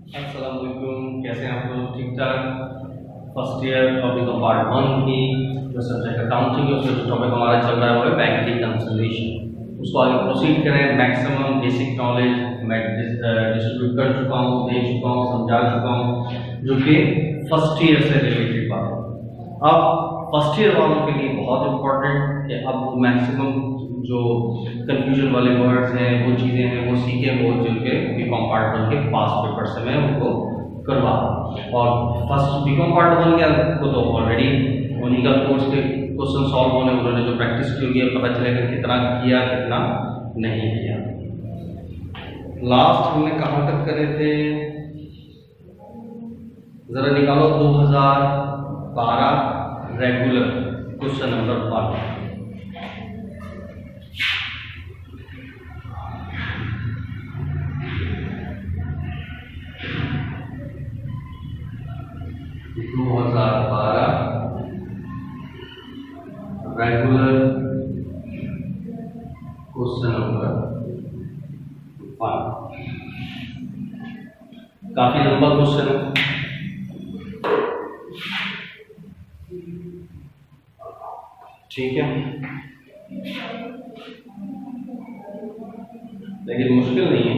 अस्सलाम वालेकुम, कैसे हैं आप लोग? ठीक ठाक। First year topic of part 1 की जो सब्जेक्ट अकाउंटिंग है उसका जो टॉपिक हमारा चल रहा है वो है बैंक रिकंसिलिएशन। उसको आगे प्रोसीड करें। मैक्सिमम बेसिक नॉलेज मैं डिस्ट्रीब्यूट कर चुका हूँ, दे चुका हूँ, समझा चुका हूँ, जो कि फर्स्ट ईयर से रिलेटेड बात है। अब फर्स्ट ईयर वालों के लिए बहुत इंपॉर्टेंट है, अब मैक्सिमम जो कंफ्यूजन वाले वर्ड्स हैं वो चीज़ें हैं वो सीखे हो, जिनके बीकॉम पार्ट 1 के पास पेपर से मैं उनको करवा। और फर्स्ट बीकॉम पार्ट 1 को तो ऑलरेडी उन्हीं का कोर्स के क्वेश्चन सॉल्व होने, उन्होंने जो प्रैक्टिस की होगी पता चलेगा कितना किया कितना नहीं किया। लास्ट हमने कहाँ तक करे थे, जरा निकालो 2012 regular question number 1। Regular question number 1 काफी लंबा क्वेश्चन है, ठीक है, लेकिन मुश्किल नहीं है।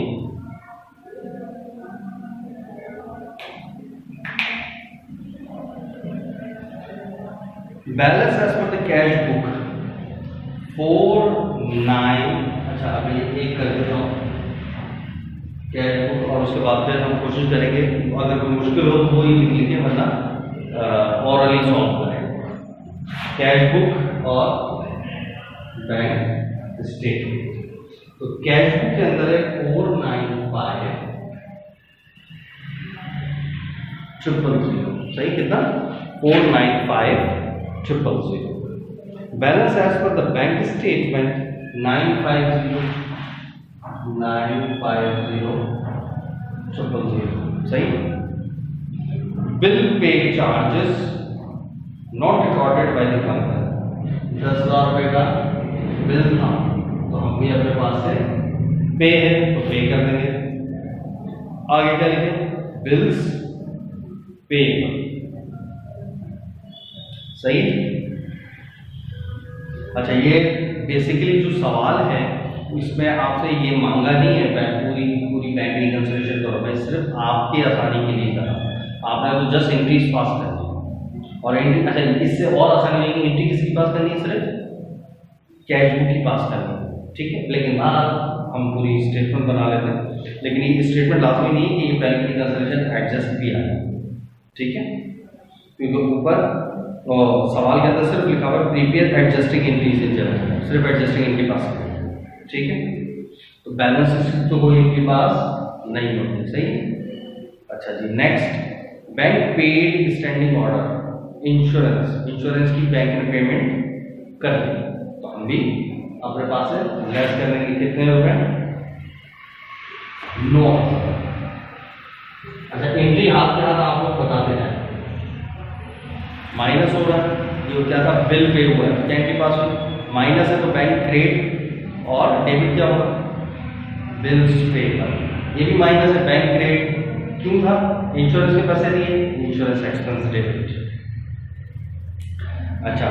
Balance as per the cash book 49। अच्छा अभी एक कर देता हूँ कैश बुक, और उसके बाद फिर हम कोशिश करेंगे अगर कोई मुश्किल हो तो वही लिख लीजिए, वरना ऑरली सॉल्व करेंगे। कैश बुक और बैंक स्टेटमेंट। तो कैश बुक के अंदर है 495,000, सही कितना? 495,000। Balance as per the bank statement 950,000, सही। Bill pay charges not recorded by the company, 10,000 रुपए का बिल था तो हम भी अपने पास से पे है तो पे कर देंगे। आगे क्या लिखे? बिल्स पे, सही। अच्छा ये बेसिकली जो सवाल है इसमें आपसे ये मांगा नहीं है पूरी बैंक रिकंसिलिएशन करो, भाई सिर्फ आपकी आसानी के लिए करा। आपने तो जस्ट एंट्रीज पास करनी और एंट्री, अच्छा इससे और आसानी है कि एंट्री किसकी पास करनी है? सिर्फ कैश बुक की पास करनी है, ठीक है। लेकिन बाद हम पूरी स्टेटमेंट बना लेते हैं, लेकिन ये स्टेटमेंट लाजमी नहीं है कि ये बैंक रिकंसिलिएशन एडजस्ट भी आए, ठीक है, क्योंकि ऊपर सवाल के अंदर सिर्फ लिखा हुआ है prepare adjusting entries in general, सिर्फ एडजस्टिंग इनके पास है, ठीक है। तो बैलेंस शीट तो कोई इनके पास नहीं होती, सही। अच्छा जी next, bank paid standing order insurance की बैंक ने पेमेंट कर दी, तो हम भी अपने पास से लेस कर लेंगे कितने रुपए? 9। अच्छा एंट्री हाथ के हाथ आप लोग बताते हैं, माइनस हो रहा है, ये क्या था? बिल पे हुआ है, क्या इनके पास माइनस है तो बैंक क्रेडिट, और डेबिट क्या होगा? बिल्स पे। ये भी माइनस है, बैंक क्रेडिट क्यों था? इंश्योरेंस के पैसे दिए, इंश्योरेंस एक्सपेंस डेबिट। अच्छा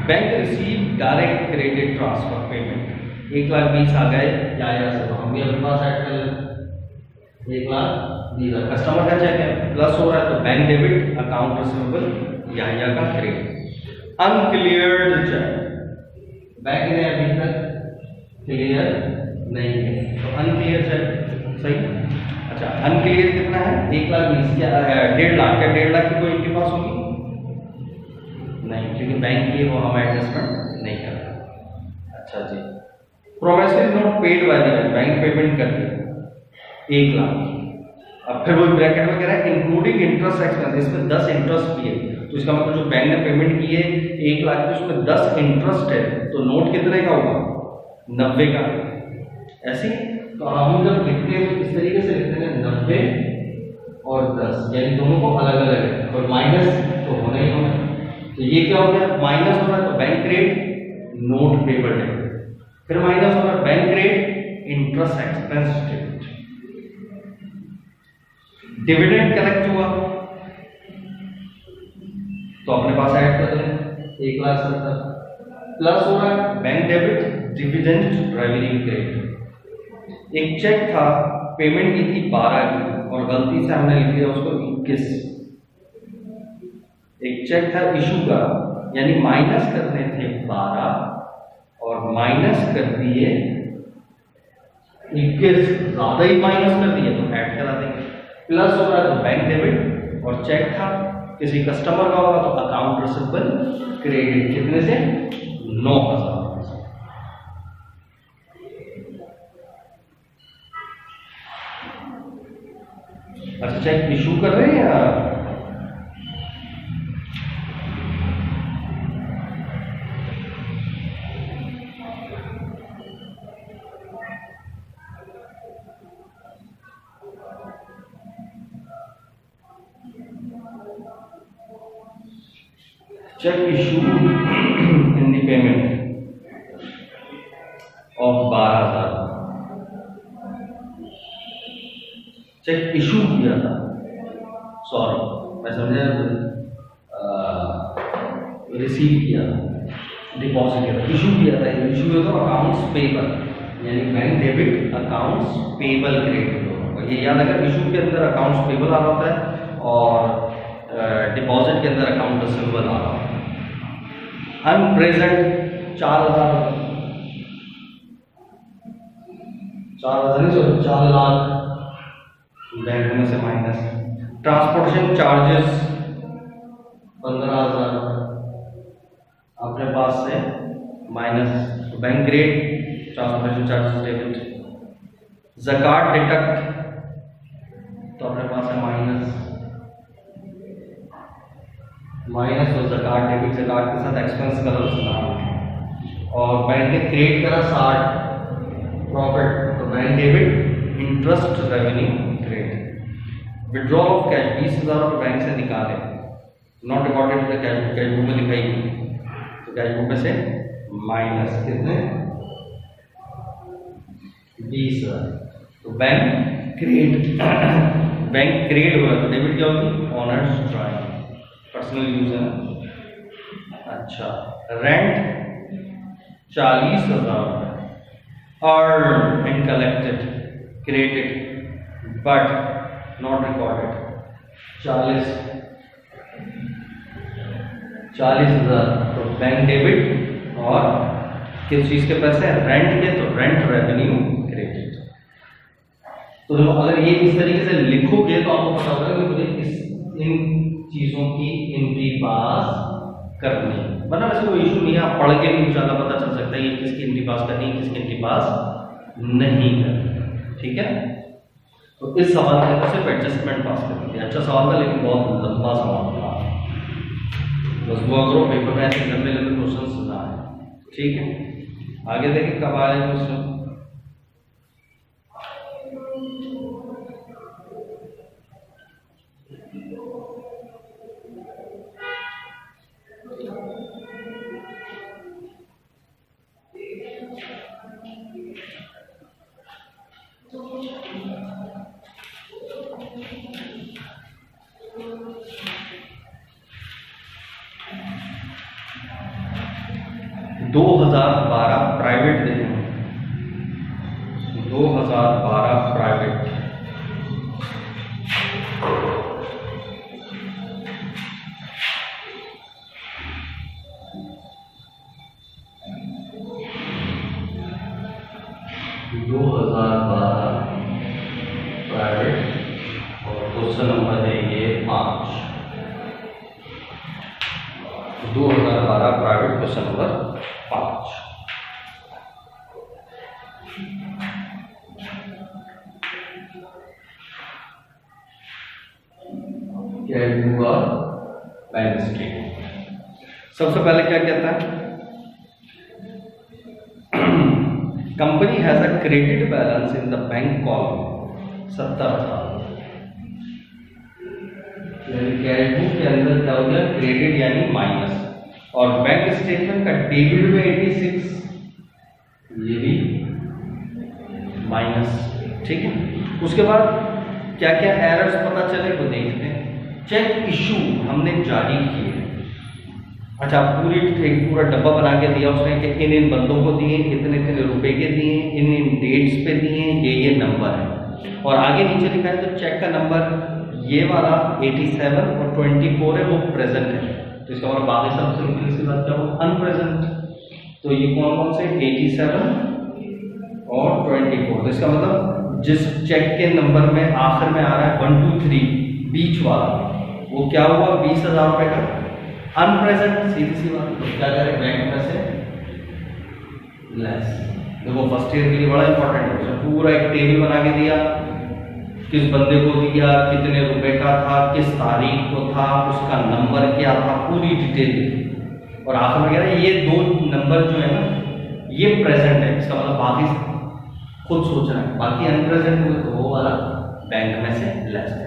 bank receive direct credit transfer payment 1,20,000 आ गए या से, तो हम भी अपने पास ऐड कर लें 1,20,000। कस्टमर का चेक है, प्लस हो रहा है तो बैंक डेबिट, अकाउंट रिसीवेबल या का क्रेडिट। अनक्लियर्ड चेक, बैंक ने अभी तक क्लियर नहीं है तो अनक्लियर चेक, सही। अच्छा अनक्लियर कितना है? 1,20,000 क्या 1.5 लाख? क्या 1.5 लाख की कोई इनके पास होगी? नहीं, क्योंकि बैंक की वो हम एडजस्टमेंट नहीं कर रहे। अच्छा जी, promissory note paid by the bank payment कर दी 1 लाख। अब फिर वो ब्रैकेट में कह रहा है इंक्लूडिंग इंटरेस्ट एक्सपेंस, इसमें 10 इंटरेस्ट भी है, तो इसका मतलब जो बैंक ने पेमेंट की है 1 लाख की, उसमें 10 इंटरेस्ट है, तो नोट कितने का होगा? 90 का। ऐसे तो हम जब लिखते हैं इस तरीके से लिखते हैं 90 और 10, यानी दोनों को अलग अलग है, और माइनस तो होना ही होना। तो ये क्या हो गया? माइनस हो रहा है तो बैंक क्रेडिट नोट पेबल है, फिर माइनस हो रहा है bank credit interest expense debit. Dividend collect हुआ तो अपने पास ऐड कर लें 1,70,000 प्लस हो रहा है bank debit dividend revenue credit. एक चेक था पेमेंट की थी 12 की और गलती से हमने लिख दिया उसको 21। एक चेक था इशू का यानी माइनस करने थे 12 और माइनस कर दिए 21, ज्यादा ही माइनस कर दिए तो ऐड करा देंगे। प्लस हो रहा है तो बैंक डेबिट और चेक था किसी कस्टमर का होगा तो अकाउंट रिसीवेबल क्रेडिट कितने से 9,000। अच्छा चेक इशू कर रहे हैं या check issue in the payment of 12,000 cheque issue किया था, सॉरी मैं समझा रिसीव किया था, डिपॉजिट किया था, इशू किया था। इशू किया तो अकाउंट्स पेबल यानी bank debit accounts payable credit होगा। ये याद रखा इशू के अंदर अकाउंट्स पेबल आ रहा होता है और डिपॉजिट के अंदर अकाउंट रिसीवेबल आ रहा होता है। अनप्रेजेंट 4,000 4 लाख बैंक में से माइनस। ट्रांसपोर्टेशन चार्जेस 15,000 अपने पास से माइनस तो bank grade transportation charges debit. ज़कात डिडक्ट तो अपने पास है माइनस और ज़कात डेबिट, ज़कात के साथ एक्सपेंस का लफ्ज़ और बैंक ने क्रिएट करा 60 प्रॉफिट तो bank debit interest revenue credit. Withdrawal of cash 20,000 रुपये बैंक से निकाले not recorded the cash book, cash book में दिखाई तो कैश बुक में से माइनस कितने 20,000 तो बैंक क्रेडिट हुआ तो डेबिट क्या होगी ऑनर्स ड्राइंग पर्सनल यूज है। अच्छा rent 40,000 earn and collected credit but not recorded 40,000 तो बैंक डेबिट और किस चीज के पैसे रेंट के तो रेंट रेवेन्यू क्रेडिट। तो अगर ये इस तरीके से लिखोगे तो आपको पता होगा कि मुझे इन चीजों की एंट्री पास करनी है। मतलब ऐसे कोई इशू नहीं है, आप पढ़ के भी ज़्यादा पता चल सकता है ये किसकी एंट्री पास करनी है किसकी एंट्री पास नहीं करनी। ठीक है तो इस सवाल में सिर्फ एडजस्टमेंट पास करनी है। अच्छा सवाल था लेकिन बहुत लंबा सवाल था, बस वो करो पेपर में ऐसे लंबे लंबे क्वेश्चन ना है। ठीक है आगे देखें कब आए क्वेश्चन। दो 2012 प्राइवेट देखें 2012 प्राइवेट और क्वेश्चन नंबर है ये 5 2012 private question number 5। Bank statement सबसे पहले क्या कहता है company has a credit balance in the bank column 70,000 cash book के अंदर क्या हो गया क्रेडिट यानी माइनस और बैंक स्टेटमेंट का डेबिट में 86 ये भी माइनस। ठीक है उसके बाद क्या क्या एरर्स पता चले वो देखते हैं। चेक इशू हमने जारी किए, अच्छा पूरा डब्बा बना के दिया उसने कि इन इन बंदों को दिए, इतने इतने रुपए के दिए, इन इन डेट्स पे दिए, ये नंबर है, और आगे नीचे लिखा है तो चेक का नंबर ये वाला 87 और 24 है वो प्रेजेंट है, तो इसका मतलब बाकी सब सिंपल सी बात क्या हो अनप्रेजेंट। तो ये कौन कौन से 87 और 24, तो इसका मतलब जिस चेक के नंबर में आखिर में आ रहा है 1 2 3 बीच वाला वो क्या हुआ 20,000 रुपए का अनप्रेजेंट, सीधी सी बात। तो क्या करें बैंक में से लेस। देखो फर्स्ट ईयर के लिए बड़ा इंपॉर्टेंट है, उसने पूरा एक टेबल बना के दिया, किस बंदे को दिया, कितने रुपए का था, किस तारीख को था, उसका नंबर क्या था, पूरी डिटेल। और आखिर में कह रहे हैं ये दो नंबर जो है ना ये प्रेजेंट है, इसका मतलब बाकी खुद सोचना है, बाकी अनप्रेजेंट हुए तो वो वाला बैंक में से लेस है।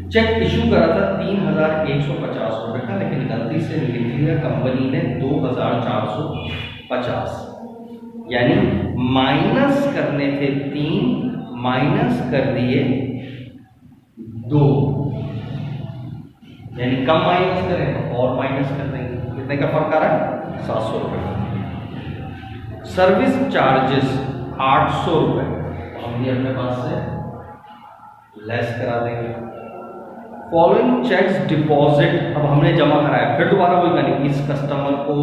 चेक इशू करा था 3,150 रुपए का, लेकिन गलती से लिख लिया कंपनी ने 2,450, यानी माइनस करने थे 3 माइनस कर दिए 2, यानी कम माइनस करें तो और माइनस कर देंगे, कितने का फर्क आ रहा है 700 रुपए। सर्विस चार्जेस 800 रुपए हम भी अपने पास से लेस करा देंगे। फॉलोइंग चेक्स डिपॉजिट अब हमने जमा कराया, फिर दोबारा वही करेंगे, इस कस्टमर को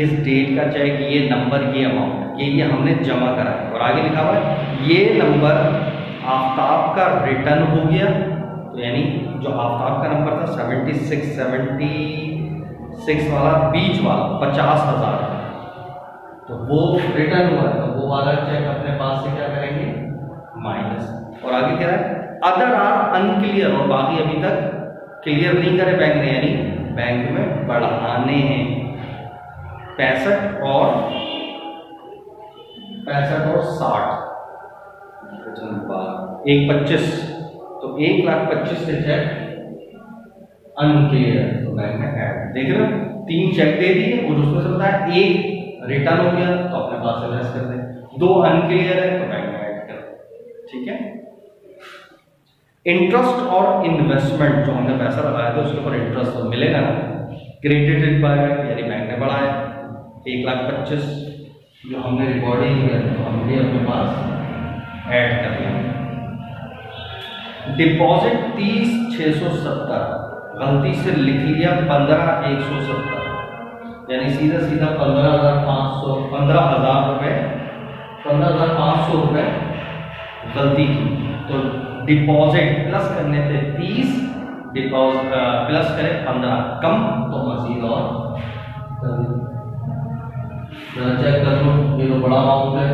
इस डेट का चेक, ये नंबर, ये अमाउंट, ये हमने जमा कराया, और आगे लिखा हुआ है ये नंबर आफ्ताब का रिटर्न हो गया, तो यानी जो आफ्ताब का नंबर था 76 वाला बीच वाला 50,000, तो वो रिटर्न हुआ, तो वो वाला चेक अपने पास से क्या करेंगे माइनस। और आगे क्या है अदर आर अनक्लियर, और बाकी अभी तक क्लियर नहीं करे बैंक ने, यानी बैंक में बढ़ाने हैं 65 और 60, 1,25, तो 1,25,000 से चेक अनक्लियर, तो बैंक में ऐड। देख रहे हो 3 चेक दे दिए और उसमें से बताया 1 रिटर्न हो गया तो अपने पास से लेस कर दें, 2 अनक्लियर है तो बैंक में ऐड कर दें, ठीक है। इंटरेस्ट और इन्वेस्टमेंट जो हमने पैसा लगाया था उसके ऊपर इंटरेस्ट तो मिलेगा ना, क्रेडिटेड बाय यानी बैंक ने बढ़ाया 1,25,000 जो हमने रिकॉर्ड ही किया तो हम भी अपने पास ऐड कर लिया। डिपॉजिट 30,670 गलती से लिख लिया 15,170, यानी सीधा सीधा 15,500 15,000 रुपये 15,500 रुपये गलती की, तो डिपॉजिट प्लस करने थे 30, डिपॉजिट प्लस करें 15, कम तो मजीद और चेक कर लो, ये तो बड़ा अमाउंट है,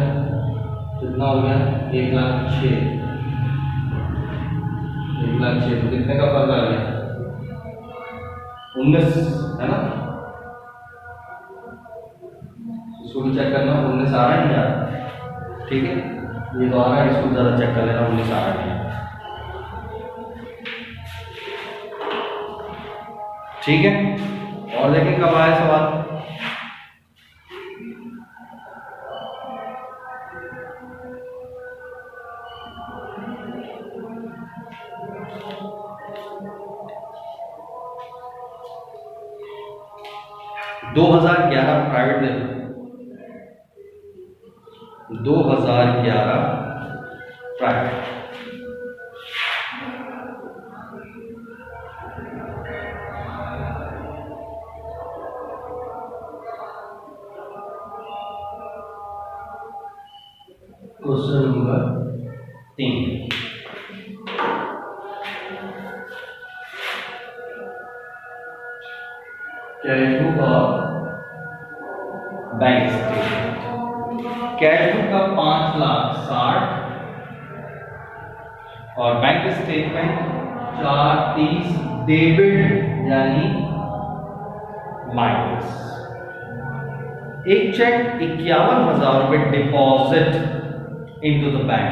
कितना हो गया 1,06,000, 1,06,000 तो कितने का फर्क आ गया 19 है ना, इसको भी चेक करना 19 आ रहा है यार, ठीक है ये तो आ रहा है, इसको ज़्यादा चेक कर लेना 19 आ रहा है, ठीक है। और देखें कब आया सवाल, दो 2011 प्राइवेट दे 2011 private, question number 3, cash book और बैंक स्टेटमेंट। कैश बुक का 5,60,000 और बैंक स्टेटमेंट 430 डेबिट यानी माइनस। एक चेक 51,000 रुपए deposit into the bank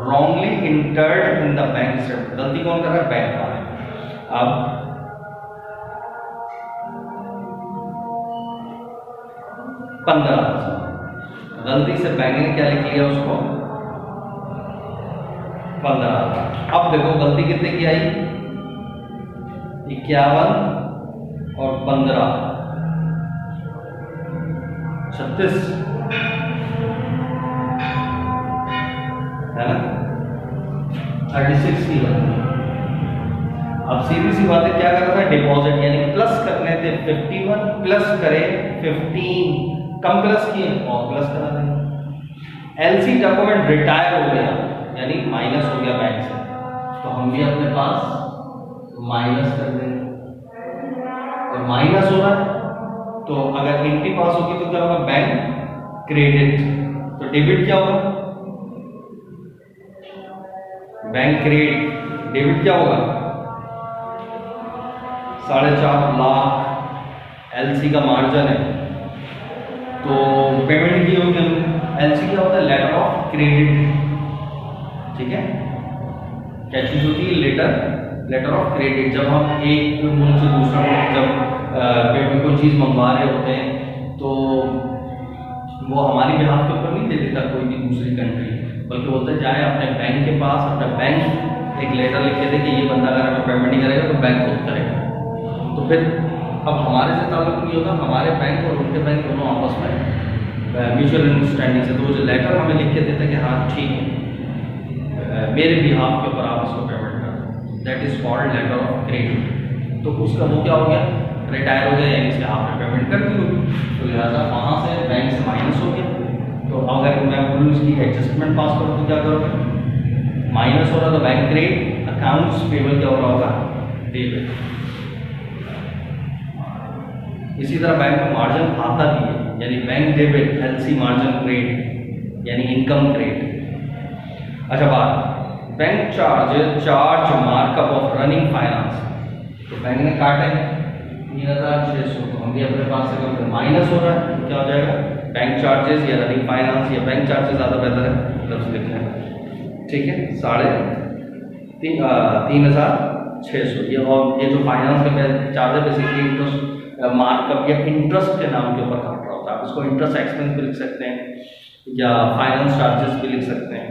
wrongly entered in the bank statement, गलती कौन कर रहा है बैंक वाले। अब 15,000 गलती से बैंक ने क्या लिख लिया उसको 15। अब देखो गलती कितने की आई, 51 और 15, 36 है ना, 36 की बनती है। अब सीधी सी बात है, क्या करना था, डिपॉजिट यानी प्लस करने थे 51 प्लस करे 15, कम प्लस किए और प्लस करा देंगे। एलसी डॉक्यूमेंट रिटायर हो गया यानी माइनस हो गया बैंक से, तो हम भी अपने पास माइनस कर देंगे। और माइनस हो रहा है तो अगर एंट्री पास होगी तो क्या होगा, बैंक क्रेडिट, तो डेबिट क्या होगा, बैंक क्रेडिट, डेबिट क्या होगा, 4.5 लाख एलसी का मार्जिन है, तो पेमेंट की होगी हमने। एलसी क्या होता है, लेटर ऑफ क्रेडिट, ठीक है, क्या चीज होती है, लेटर ऑफ क्रेडिट। जब हम एक मुल्क से दूसरा मुल्क जब कोई चीज़ मंगवा रहे होते हैं तो वो हमारी बिहाफ के ऊपर नहीं दे देता कोई भी दूसरी कंट्री, बल्कि बोलते हैं जाए अपने बैंक के पास, अपना बैंक एक लेटर लिख के दे कि ये बंदा अगर हमें पेमेंट नहीं करेगा तो बैंक खुद करेगा। तो फिर अब हमारे से ताल्लुक नहीं होगा, हमारे बैंक और उनके बैंक दोनों आपस में म्यूचुअल अंडरस्टैंडिंग से, तो वो जो लेटर हमें लिख के देते हैं कि हाँ ठीक है मेरे बिहाफ के ऊपर आप इसको पेमेंट कर, that is called letter of credit. तो उसका वो क्या हो गया, रिटायर हो गया यानी इसके आपने पेमेंट कर दी होगी, तो लिहाजा वहाँ से बैंक से माइनस हो गया। तो अगर मैं बोलूँ इसकी एडजस्टमेंट पास करूँ तो क्या करोगे, माइनस हो रहा तो बैंक क्रेडिट, अकाउंट्स पेबल क्या हो रहा होगा, डेबिट। इसी तरह बैंक का मार्जिन आता भी है, यानी bank debit, LC margin credit यानी इनकम क्रेडिट। अच्छा बात, bank charge markup of running finance, तो बैंक ने काटे 3600, तो हम भी अपने पास से कम माइनस हो रहा है, तो क्या हो जाएगा, बैंक चार्जेस या रनिंग फाइनेंस या बैंक चार्जेस ज़्यादा बेहतर है लफ्ज़ लिखना है, ठीक है, 3600 ये। और ये जो फाइनेंस का चार्ज है बेसिकली इंटरेस्ट मार्कअप या इंटरेस्ट के नाम के ऊपर काट रहा होता है। आप इसको इंटरेस्ट एक्सपेंस भी लिख सकते हैं या फाइनेंस चार्जेस भी लिख सकते हैं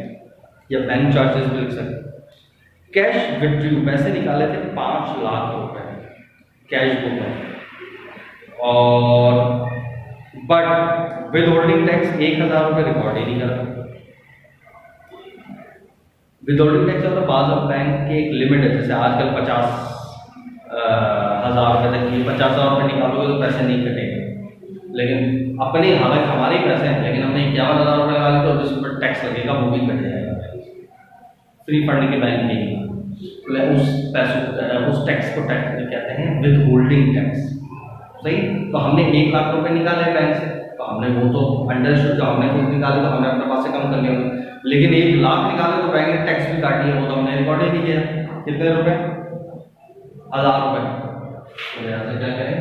या बैंक चार्जेस भी लिख सकते हैं। कैश विड्रॉ, पैसे निकाले थे 5 लाख रुपए कैश बुक में, और बट विद होल्डिंग टैक्स 1000 रुपये रिकॉर्ड ही नहीं करा। विद होल्डिंग टैक्स मतलब बाज़ ऑफ बैंक के एक लिमिट है, जैसे आजकल 50,000 रुपये तक की 50,000 रुपये निकालोगे तो पैसे नहीं कटेंगे, लेकिन अपने हालांकि हमारे ही पैसे हैं, लेकिन हमने 51,000 रुपये निकाले तो जिस पर टैक्स लगेगा वो भी कट जाएगा, फ्री फंड के बैंक नहीं, उस पैसों उस टैक्स को टैक्स कहते हैं विद होल्डिंग टैक्स, सही। तो हमने 1 लाख रुपए निकाले बैंक से, तो हमने वो तो अंडरस्टूड, जो हमने खुद निकाले तो हमने अपने पास से कम कर लिया, लेकिन 1 लाख निकाले तो बैंक ने टैक्स भी काट लिया, वो तो हमने रिकॉर्ड ही नहीं किया। कितने रुपए, 1000 रुपये, तो लिहाजा क्या करें,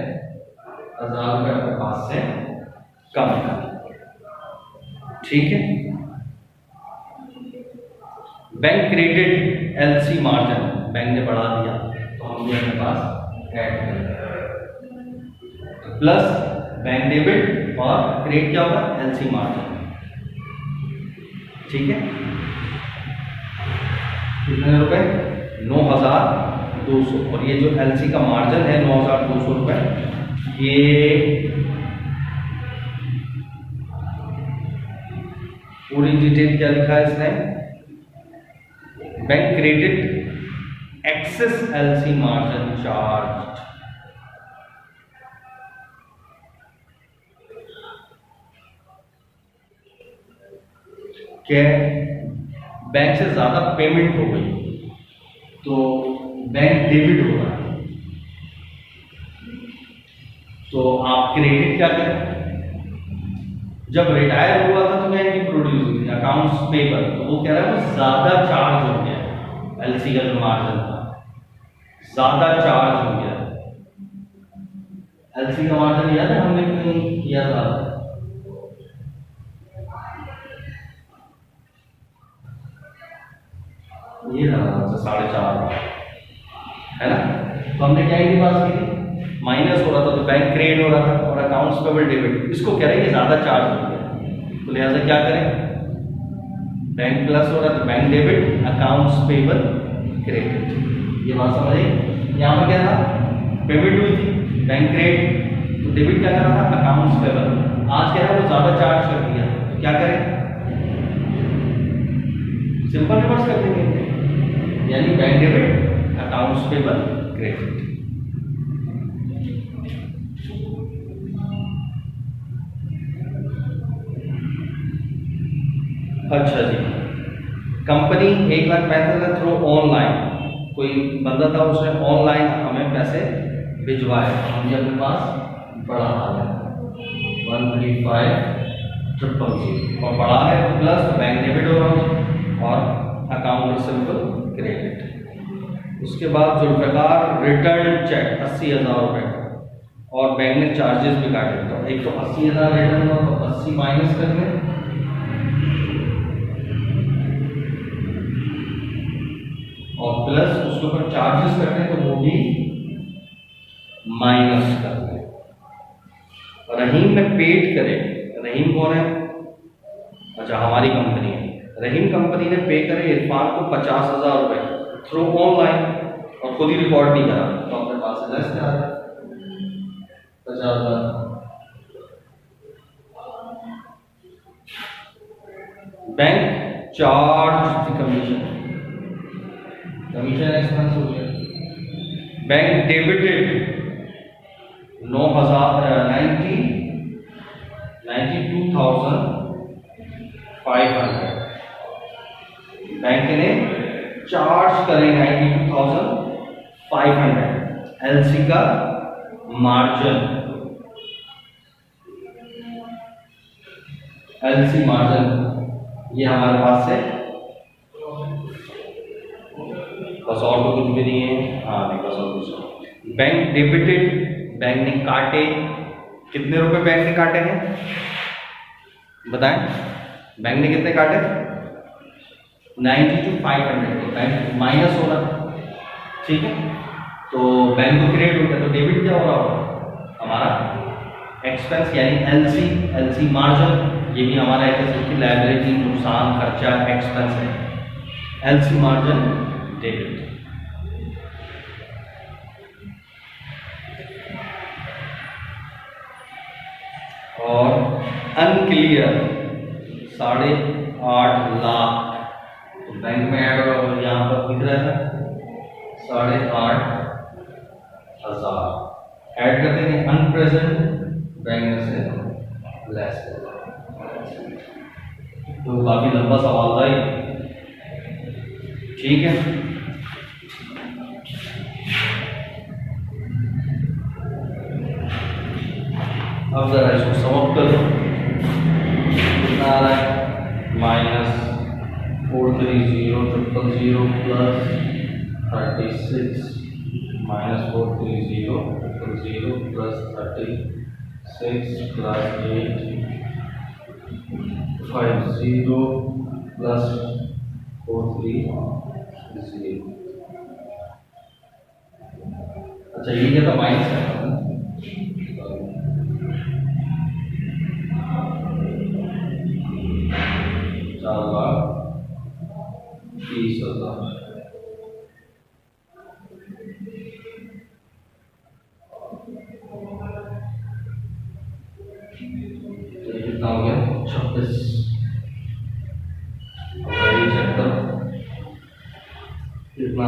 1000 रुपये अपने पास से कम निकालें, ठीक है। Bank credit LC margin bank ने बढ़ा दिया तो हम भी अपने पास ऐड करें, प्लस बैंक डेबिट और क्रेडिट क्या होगा, एलसी मार्जिन, ठीक है। कितने रुपए, 9,200, और ये जो एलसी का मार्जिन है 9,200 रुपए, ये पूरी डिटेल क्या लिखा है इसने, bank credit excess LC margin charge, क्या बैंक से ज्यादा पेमेंट हो गई तो बैंक डेबिट हो रहा है, तो आप क्रेडिट क्या करें, जब रिटायर हुआ था तो क्या प्रोड्यूस हुई थी अकाउंट्स पेबल, तो वो कह रहा है वो ज्यादा चार्ज हो गया, एलसी का जो मार्जिन था ज्यादा चार्ज हो गया। एलसी का मार्जिन याद है हमने क्यों किया था, ये था 4.5 है ना, तो हमने क्या इनकी बात की थी, माइनस हो रहा था तो बैंक क्रेडिट हो रहा था और अकाउंट्स पेबल डेबिट, इसको कह रहे हैं ये ज्यादा चार्ज हो गया, तो लिहाजा क्या करें, बैंक प्लस हो रहा है तो bank debit, accounts payable credit. ये बात समझ आई। यहाँ पर क्या था, पेमेंट हुई थी बैंक क्रेडिट, तो डेबिट क्या करना था, अकाउंट्स पेबल। आज क्या है वो ज़्यादा चार्ज कर दिया तो क्या करें, सिंपल रिवर्स कर देंगे, यानी bank debit, accounts payable credit. अच्छा जी, कंपनी 1,65,000 थ्रू ऑनलाइन, कोई बंदा था उसने ऑनलाइन हमें पैसे भिजवाए, हम ये अपने पास बढ़ा है 135,000 और बढ़ा है तो प्लस बैंक डेबिट हो रहा है और अकाउंट रिसीवेबल क्रेडिट। उसके बाद जुल्फ़िकार रिटर्न चेक 80,000 रुपये और बैंक ने चार्जेस भी काटे, तो एक तो 80,000 रिटर्न हुआ तो 80 माइनस कर दें और प्लस उसके ऊपर चार्जेस करते हैं तो वो भी माइनस करते हैं। रहीम ने पेड करे, रहीम कौन है, अच्छा हमारी कंपनी है, रहीम कंपनी ने पे करे इरफान को 50,000 रुपये थ्रू ऑनलाइन और खुद ही रिकॉर्ड नहीं करा, तो अपने पास लेस क्या आ रहा है 50,000। Bank charge commission, commission expense हो गया। बैंक डेबिटेड 92,500, बैंक ने चार्ज करे 92,500 एलसी का मार्जिन, एलसी मार्जिन ये हमारे पास से बस, और तो कुछ भी नहीं है। हाँ नहीं, बस और कुछ। बैंक डेबिटेड, बैंक ने काटे, कितने रुपए बैंक ने काटे हैं बताएं, बैंक ने कितने काटे 92,500, बैंक माइनस हो रहा, ठीक है, तो बैंक को क्रेडिट हो गया तो डेबिट क्या हो रहा होगा हमारा एक्सपेंस, यानी एलसी, एलसी मार्जिन, ये भी हमारा एक की लायबिलिटी, नुकसान, खर्चा, एक्सपेंस है, एलसी मार्जिन डेबिट। और अनक्लियर 8.5 लाख तो बैंक में ऐड हो, यहाँ पर दिख रहा है 8,500 ऐड कर देंगे, अनप्रेजेंट बैंक में से लेस कर, तो काफी लंबा सवाल था ये, ठीक है। अब जरा इसको समाप्त कर दो, कितना आ रहा है -430,000 प्लस 36 -430,000 प्लस 36 प्लस 850 प्लस 430। अच्छा ये क्या था, माइनस है 4,30,000। कितना हो गया 26, कितना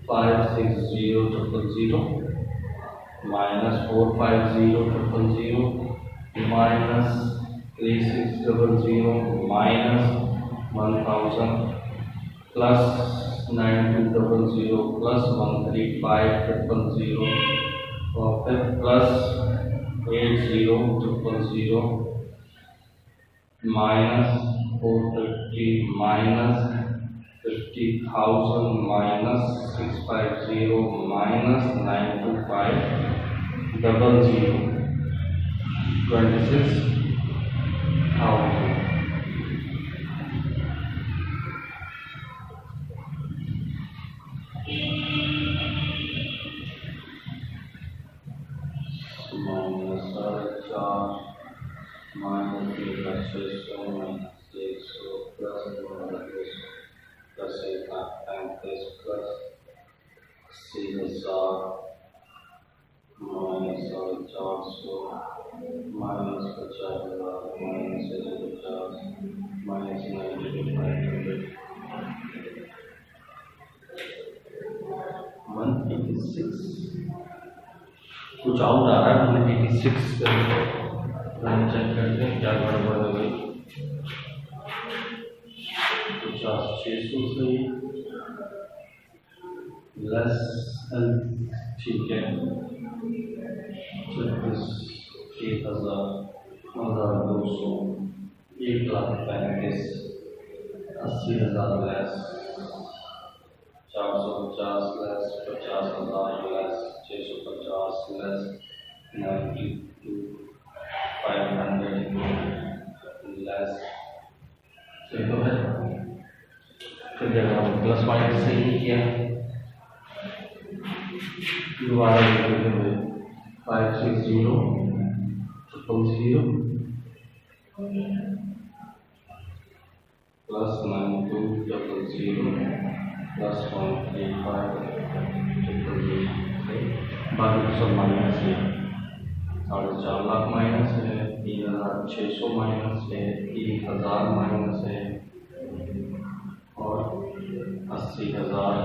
560,000 -450,000 -3600 -1,000 प्लस 9200 प्लस 135,000 और फिर plus 80,000 minus 450 minus 50,000 minus 650 minus 925 00 26,000। Minus 4 minus 6 कुछ आउट आ रहा है 186 चेक करते हैं क्या गड़बड़ हो गई। 50,600 से लेस ठीक है 1,0200 1,35,000 80,000 less 450 less 50,000 less 650 less 92,500 less सही तो है। फिर जब हम प्लस माइनस से ही किया दोबारा लिखेंगे 560 प्लस 9200 प्लस 135 बाकी तो सब माइनस है। 4.5 लाख माइनस है 3,600 माइनस है 1,000 माइनस है और 80,000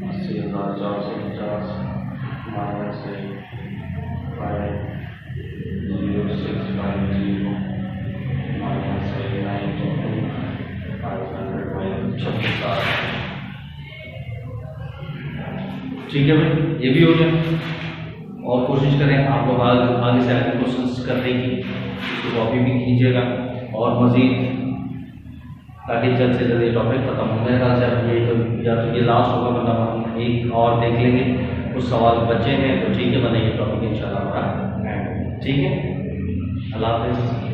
80,450 माइनस है 50650 माइनस है 92,500 माइनस 36,000। ठीक है भाई, ये भी हो गया। और कोशिश करें आप लोग आगे से आगे क्वेश्चंस करने की, उसको कॉपी भी कीजिएगा और मज़ीद, ताकि जल्द से जल्द ये टॉपिक खत्म हो। मेरे ख्याल से अब ये तो या तो ये लास्ट होगा, वरना हम एक और देख लेंगे, कुछ सवाल बचे हैं तो ठीक है, वरना ये टॉपिक इंशाल्लाह हमारा एंड। ठीक है, अल्लाह हाफ़िज़।